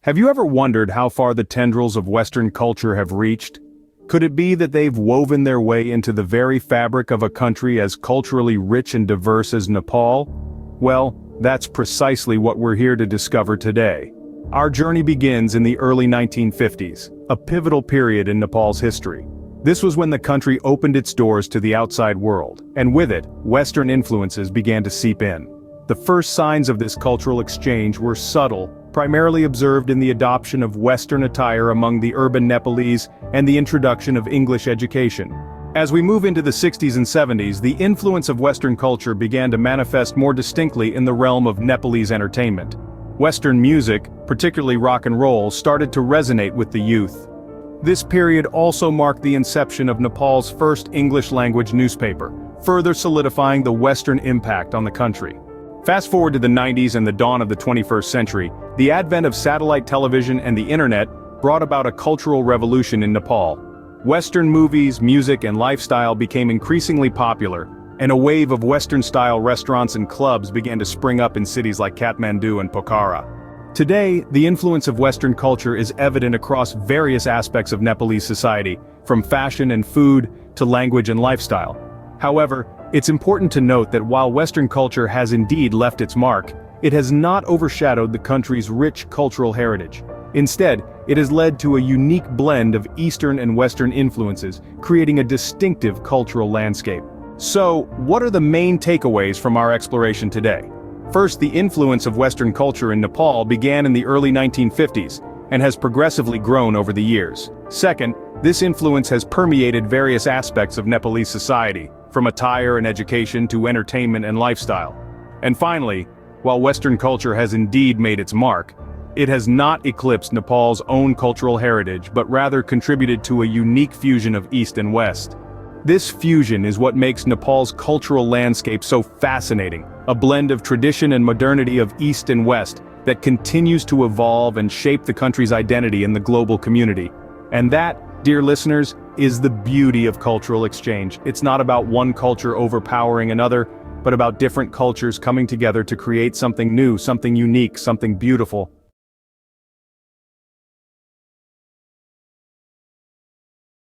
Have you ever wondered how far the tendrils of Western culture have reached? Could it be that they've woven their way into the very fabric of a country as culturally rich and diverse as Nepal? Well, that's precisely what we're here to discover today. Our journey begins in the early 1950s, a pivotal period in Nepal's history. This was when the country opened its doors to the outside world, and with it, Western influences began to seep in. The first signs of this cultural exchange were subtle, primarily observed in the adoption of Western attire among the urban Nepalese and the introduction of English education. As we move into the 60s and 70s, the influence of Western culture began to manifest more distinctly in the realm of Nepalese entertainment. Western music, particularly rock and roll, started to resonate with the youth. This period also marked the inception of Nepal's first English-language newspaper, further solidifying the Western impact on the country. Fast forward to the 90s and the dawn of the 21st century, the advent of satellite television and the internet brought about a cultural revolution in Nepal. Western movies, music, and lifestyle became increasingly popular, and a wave of Western-style restaurants and clubs began to spring up in cities like Kathmandu and Pokhara. Today, the influence of Western culture is evident across various aspects of Nepalese society, from fashion and food to language and lifestyle. However, it's important to note that while Western culture has indeed left its mark, it has not overshadowed the country's rich cultural heritage. Instead, it has led to a unique blend of Eastern and Western influences, creating a distinctive cultural landscape. So, what are the main takeaways from our exploration today? First, the influence of Western culture in Nepal began in the early 1950s, and has progressively grown over the years. Second, this influence has permeated various aspects of Nepalese society, from attire and education to entertainment and lifestyle. And finally, while Western culture has indeed made its mark, it has not eclipsed Nepal's own cultural heritage but rather contributed to a unique fusion of East and West. This fusion is what makes Nepal's cultural landscape so fascinating, a blend of tradition and modernity of East and West that continues to evolve and shape the country's identity in the global community. And that, dear listeners, is the beauty of cultural exchange. It's not about one culture overpowering another, but about different cultures coming together to create something new, something unique, something beautiful.